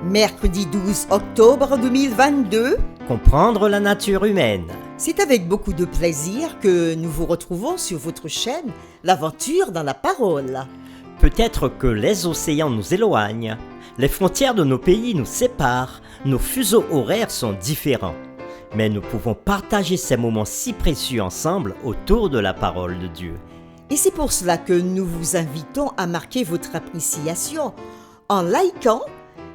Mercredi 12 octobre 2022, Comprendre la nature humaine. c'est avec beaucoup de plaisir que nous vous retrouvons sur votre chaîne L'Aventure dans la Parole. Peut-être que les océans nous éloignent, les frontières de nos pays nous séparent, nos fuseaux horaires sont différents. Mais nous pouvons partager ces moments si précieux ensemble autour de la parole de Dieu. Et c'est pour cela que nous vous invitons à marquer votre appréciation en likant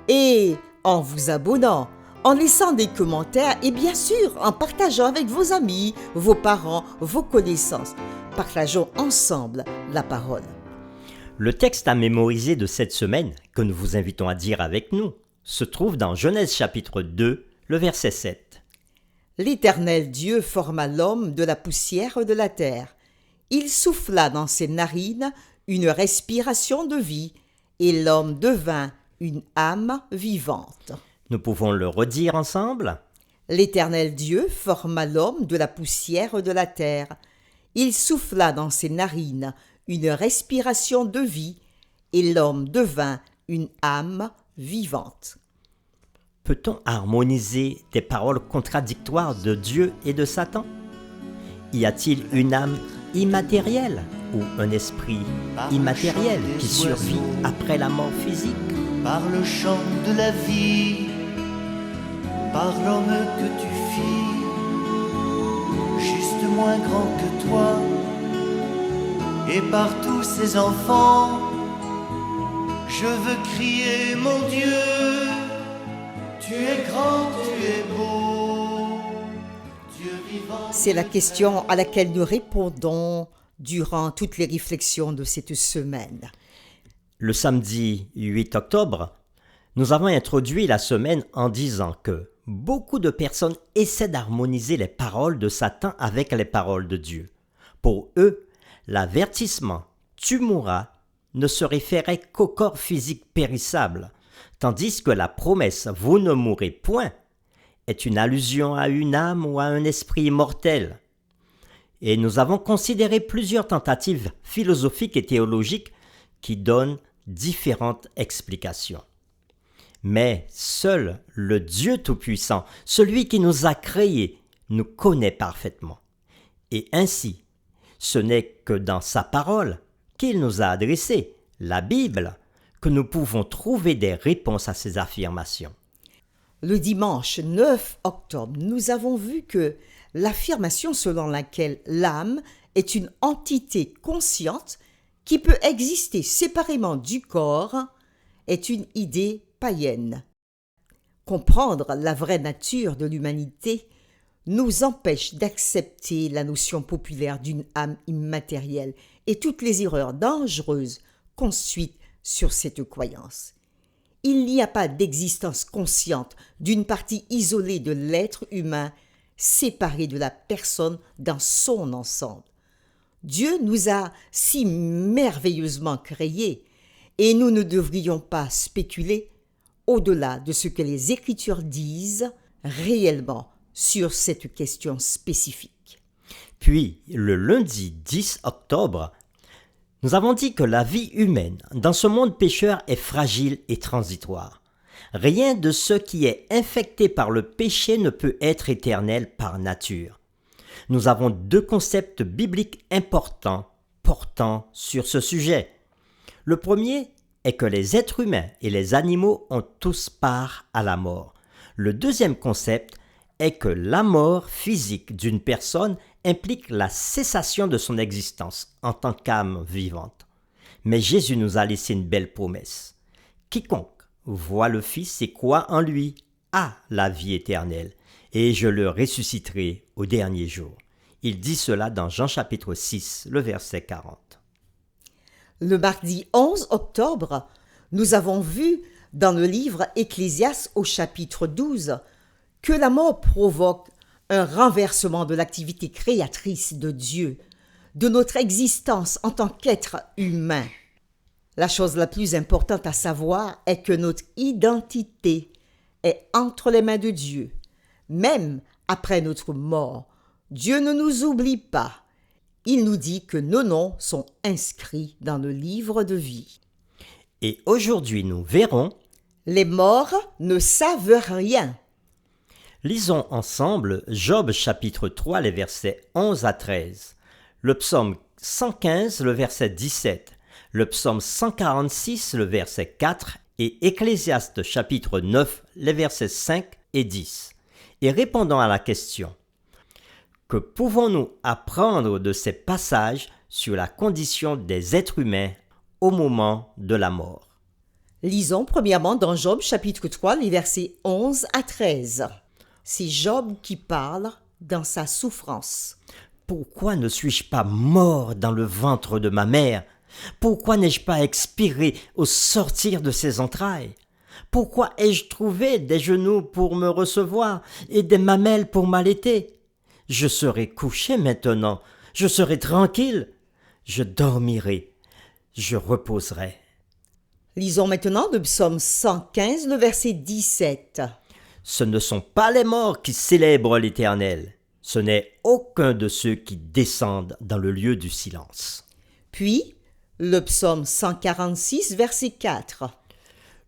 et en vous abonnant, en laissant des commentaires et bien sûr en partageant avec vos amis, vos parents, vos connaissances. Partageons ensemble la parole. Le texte à mémoriser de cette semaine, que nous vous invitons à dire avec nous, se trouve dans Genèse chapitre 2, le verset 7. L'Éternel Dieu forma l'homme de la poussière de la terre. Il souffla dans ses narines une respiration de vie, et l'homme devint une âme vivante. Nous pouvons le redire ensemble? L'Éternel Dieu forma l'homme de la poussière de la terre. Il souffla dans ses narines une respiration de vie, et l'homme devint une âme vivante. Peut-on harmoniser des paroles contradictoires de Dieu et de Satan? Y a-t-il une âme immatérielle ou un esprit immatériel qui survit après la mort physique? Par le chant de la vie, par l'homme que tu fis, juste moins grand que toi, et par tous ces enfants, je veux crier mon Dieu, tu es grand, tu es beau, Dieu vivant. C'est la question à laquelle nous répondons durant toutes les réflexions de cette semaine. Le samedi 8 octobre, nous avons introduit la semaine en disant que beaucoup de personnes essaient d'harmoniser les paroles de Satan avec les paroles de Dieu. Pour eux, l'avertissement « tu mourras » ne se référait qu'au corps physique périssable, tandis que la promesse « vous ne mourrez point » est une allusion à une âme ou à un esprit immortel. Et nous avons considéré plusieurs tentatives philosophiques et théologiques qui donnent différentes explications. Mais seul le Dieu Tout-Puissant, celui qui nous a créés, nous connaît parfaitement. Et ainsi, ce n'est que dans sa parole qu'il nous a adressé, la Bible, que nous pouvons trouver des réponses à ces affirmations. Le dimanche 9 octobre, nous avons vu que l'affirmation selon laquelle l'âme est une entité consciente qui peut exister séparément du corps est une idée païenne. Comprendre la vraie nature de l'humanité nous empêche d'accepter la notion populaire d'une âme immatérielle et toutes les erreurs dangereuses construites sur cette croyance. Il n'y a pas d'existence consciente d'une partie isolée de l'être humain séparée de la personne dans son ensemble. Dieu nous a si merveilleusement créés et nous ne devrions pas spéculer au-delà de ce que les Écritures disent réellement sur cette question spécifique. Puis, le lundi 10 octobre, nous avons dit que la vie humaine dans ce monde pécheur est fragile et transitoire. Rien de ce qui est infecté par le péché ne peut être éternel par nature. Nous avons deux concepts bibliques importants portant sur ce sujet. Le premier est que les êtres humains et les animaux ont tous part à la mort. Le deuxième concept est que la mort physique d'une personne implique la cessation de son existence en tant qu'âme vivante. Mais Jésus nous a laissé une belle promesse. Quiconque voit le Fils et croit en lui a la vie éternelle, et je le ressusciterai au dernier jour. Il dit cela dans Jean chapitre 6, le verset 40. Le mardi 11 octobre, nous avons vu dans le livre Ecclésiaste au chapitre 12 que la mort provoque un renversement de l'activité créatrice de Dieu, de notre existence en tant qu'être humain. La chose la plus importante à savoir est que notre identité est entre les mains de Dieu. Même après notre mort, Dieu ne nous oublie pas. Il nous dit que nos noms sont inscrits dans le livre de vie. Et aujourd'hui, nous verrons Les morts ne savent rien. Lisons ensemble Job chapitre 3, les versets 11 à 13, le psaume 115, le verset 17, le psaume 146, le verset 4 et Ecclésiaste chapitre 9, les versets 5 et 10. Et répondons à la question: que pouvons-nous apprendre de ces passages sur la condition des êtres humains au moment de la mort? Lisons premièrement dans Job chapitre 3, les versets 11 à 13. C'est Job qui parle dans sa souffrance. Pourquoi ne suis-je pas mort dans le ventre de ma mère? Pourquoi n'ai-je pas expiré au sortir de ses entrailles? Pourquoi ai-je trouvé des genoux pour me recevoir et des mamelles pour m'allaiter? Je serai couché maintenant, je serai tranquille, je dormirai, je reposerai. Lisons maintenant le psaume 115, le verset 17. Ce ne sont pas les morts qui célèbrent l'Éternel, ce n'est aucun de ceux qui descendent dans le lieu du silence. Puis, le psaume 146, verset 4.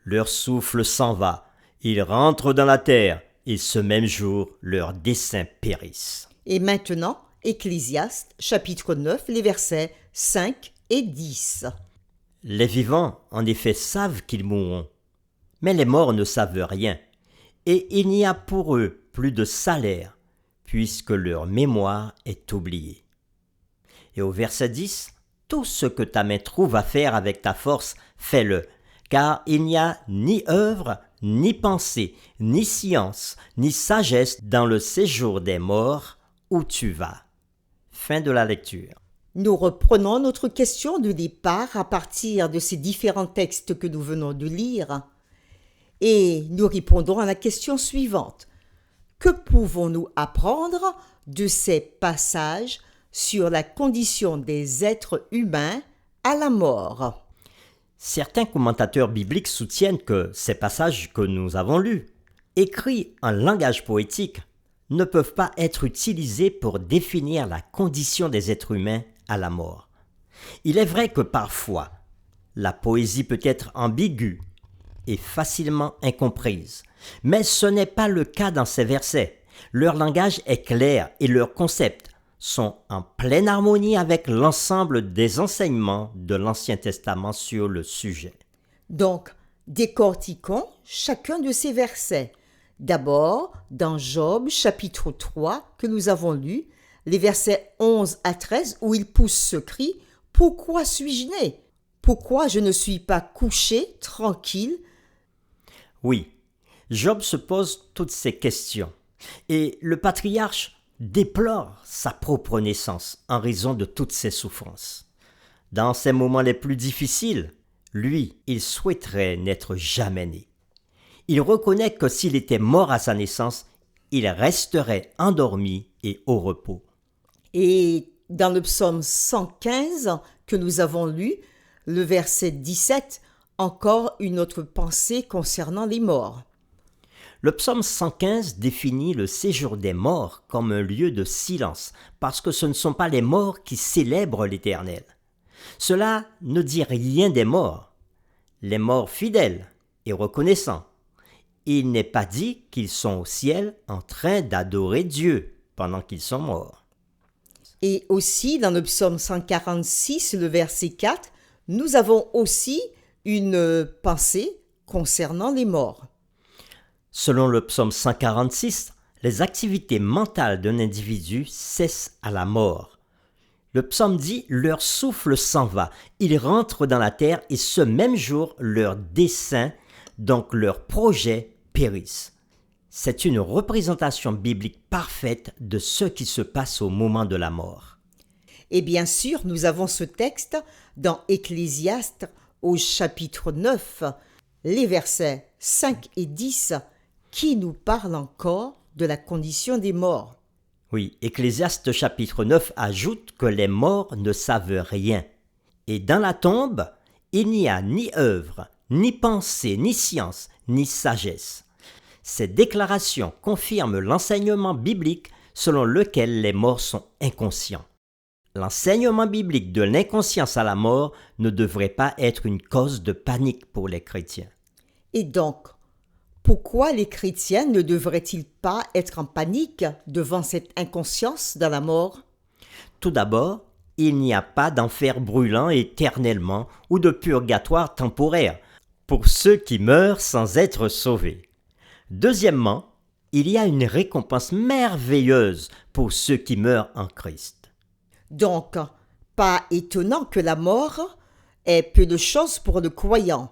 Leur souffle s'en va, ils rentrent dans la terre, et ce même jour, leurs desseins périssent. Et maintenant, Ecclésiaste, chapitre 9, les versets 5 et 10. Les vivants, en effet, savent qu'ils mourront, mais les morts ne savent rien, et il n'y a pour eux plus de salaire, puisque leur mémoire est oubliée. Et au verset 10, tout ce que ta main trouve à faire avec ta force, fais-le, car il n'y a ni œuvre, ni pensée, ni science, ni sagesse dans le séjour des morts où tu vas. Fin de la lecture. Nous reprenons notre question de départ à partir de ces différents textes que nous venons de lire et nous répondons à la question suivante. Que pouvons-nous apprendre de ces passages sur la condition des êtres humains à la mort? Certains commentateurs bibliques soutiennent que ces passages que nous avons lus, écrits en langage poétique, ne peuvent pas être utilisés pour définir la condition des êtres humains à la mort. Il est vrai que parfois, la poésie peut être ambiguë et facilement incomprise, mais ce n'est pas le cas dans ces versets. Leur langage est clair et leurs concepts sont en pleine harmonie avec l'ensemble des enseignements de l'Ancien Testament sur le sujet. Donc, décortiquons chacun de ces versets. D'abord, dans Job chapitre 3 que nous avons lu, les versets 11 à 13 où il pousse ce cri « Pourquoi suis-je né? Pourquoi je ne suis pas couché, tranquille ?» Oui, Job se pose toutes ces questions et le patriarche déplore sa propre naissance en raison de toutes ses souffrances. Dans ses moments les plus difficiles, lui, il souhaiterait n'être jamais né. Il reconnaît que s'il était mort à sa naissance, il resterait endormi et au repos. Et dans le psaume 115 que nous avons lu, le verset 17, encore une autre pensée concernant les morts. Le psaume 115 définit le séjour des morts comme un lieu de silence, parce que ce ne sont pas les morts qui célèbrent l'Éternel. Cela ne dit rien des morts, les morts fidèles et reconnaissants. Il n'est pas dit qu'ils sont au ciel en train d'adorer Dieu pendant qu'ils sont morts. Et aussi, dans le psaume 146, le verset 4, nous avons aussi une pensée concernant les morts. Selon le psaume 146, les activités mentales d'un individu cessent à la mort. Le psaume dit « Leur souffle s'en va, ils rentrent dans la terre et ce même jour, leurs desseins, donc leurs projets, périssent. » C'est une représentation biblique parfaite de ce qui se passe au moment de la mort. Et bien sûr, nous avons ce texte dans Ecclésiaste au chapitre 9, les versets 5 et 10, qui nous parlent encore de la condition des morts. Oui, Ecclésiaste chapitre 9 ajoute que les morts ne savent rien. Et dans la tombe, il n'y a ni œuvre, ni pensée, ni science, ni sagesse. Ces déclarations confirment l'enseignement biblique selon lequel les morts sont inconscients. L'enseignement biblique de l'inconscience à la mort ne devrait pas être une cause de panique pour les chrétiens. Et donc, pourquoi les chrétiens ne devraient-ils pas être en panique devant cette inconscience de la mort? Tout d'abord, il n'y a pas d'enfer brûlant éternellement ou de purgatoire temporaire pour ceux qui meurent sans être sauvés. Deuxièmement, il y a une récompense merveilleuse pour ceux qui meurent en Christ. Donc, pas étonnant que la mort ait peu de choses pour le croyant.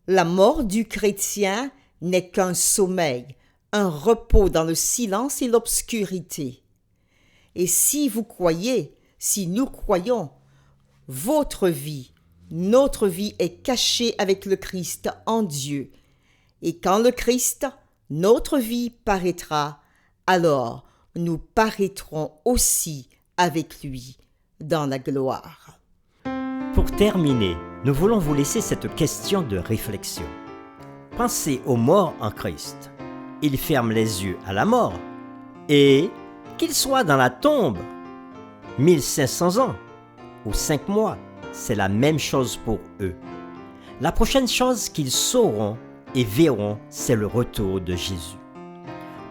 La mort du chrétien n'est qu'un sommeil, un repos dans le silence et l'obscurité. Et si vous croyez, si nous croyons, votre vie, notre vie est cachée avec le Christ en Dieu. Et quand le Christ, notre vie, paraîtra, alors nous paraîtrons aussi avec lui dans la gloire. Pour terminer, nous voulons vous laisser cette question de réflexion. Pensez aux morts en Christ. Ils ferment les yeux à la mort. Et qu'ils soient dans la tombe 1500 ans ou 5 mois, c'est la même chose pour eux. La prochaine chose qu'ils sauront et verront, c'est le retour de Jésus.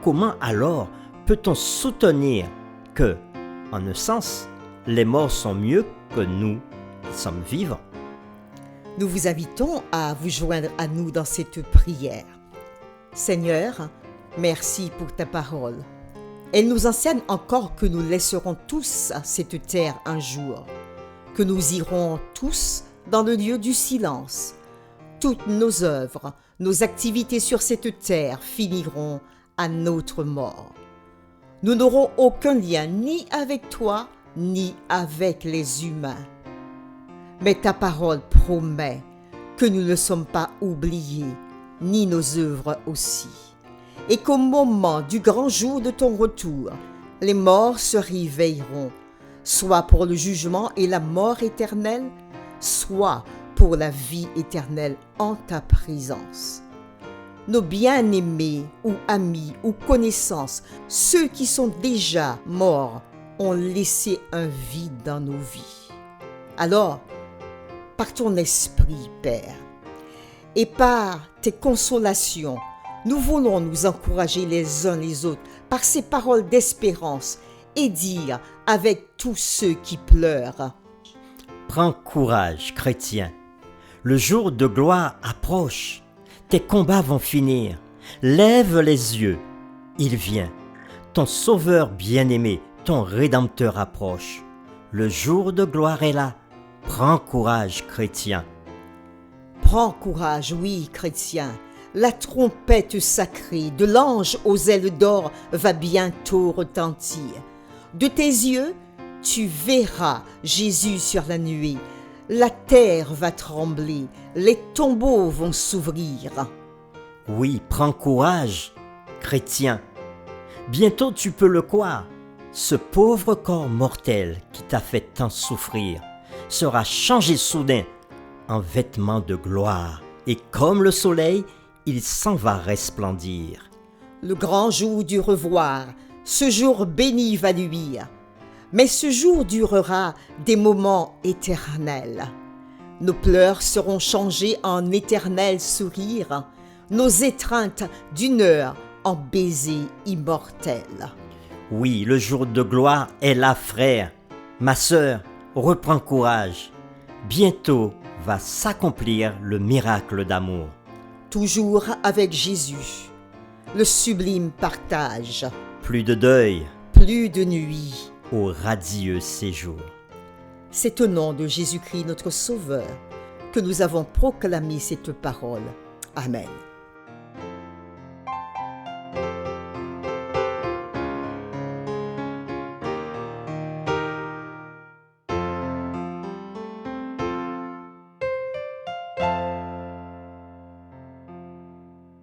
Comment alors peut-on soutenir que, en un sens, les morts sont mieux que nous qui sommes vivants? Nous vous invitons à vous joindre à nous dans cette prière. Seigneur, merci pour ta parole. Elle nous enseigne encore que nous laisserons tous cette terre un jour, que nous irons tous dans le lieu du silence. Toutes nos œuvres, nos activités sur cette terre finiront à notre mort. Nous n'aurons aucun lien ni avec toi, ni avec les humains. Mais ta parole promet que nous ne sommes pas oubliés, ni nos œuvres aussi, et qu'au moment du grand jour de ton retour, les morts se réveilleront, soit pour le jugement et la mort éternelle, soit pour la vie éternelle en ta présence. Nos bien-aimés ou amis ou connaissances, ceux qui sont déjà morts, ont laissé un vide dans nos vies. Alors, par ton esprit, Père, et par tes consolations, nous voulons nous encourager les uns les autres par ces paroles d'espérance et dire avec tous ceux qui pleurent: Prends courage, chrétien. Le jour de gloire approche. Tes combats vont finir. Lève les yeux. Il vient. Ton Sauveur bien-aimé, ton Rédempteur approche. Le jour de gloire est là. Prends courage, chrétien. Prends courage, oui, chrétien. La trompette sacrée de l'ange aux ailes d'or va bientôt retentir. De tes yeux, tu verras Jésus sur la nuée. La terre va trembler, les tombeaux vont s'ouvrir. Oui, prends courage, chrétien. Bientôt tu peux le croire. Ce pauvre corps mortel qui t'a fait tant souffrir sera changé soudain en vêtements de gloire. Et comme le soleil, il s'en va resplendir. Le grand jour du revoir, ce jour béni va luire. Mais ce jour durera des moments éternels. Nos pleurs seront changés en éternel sourire, nos étreintes d'une heure en baisers immortels. Oui, le jour de gloire est là, frère. Ma sœur, reprends courage. Bientôt va s'accomplir le miracle d'amour. Toujours avec Jésus, le sublime partage. Plus de deuil, Plus de nuit. au radieux séjour. C'est au nom de Jésus-Christ notre Sauveur que nous avons proclamé cette parole. Amen.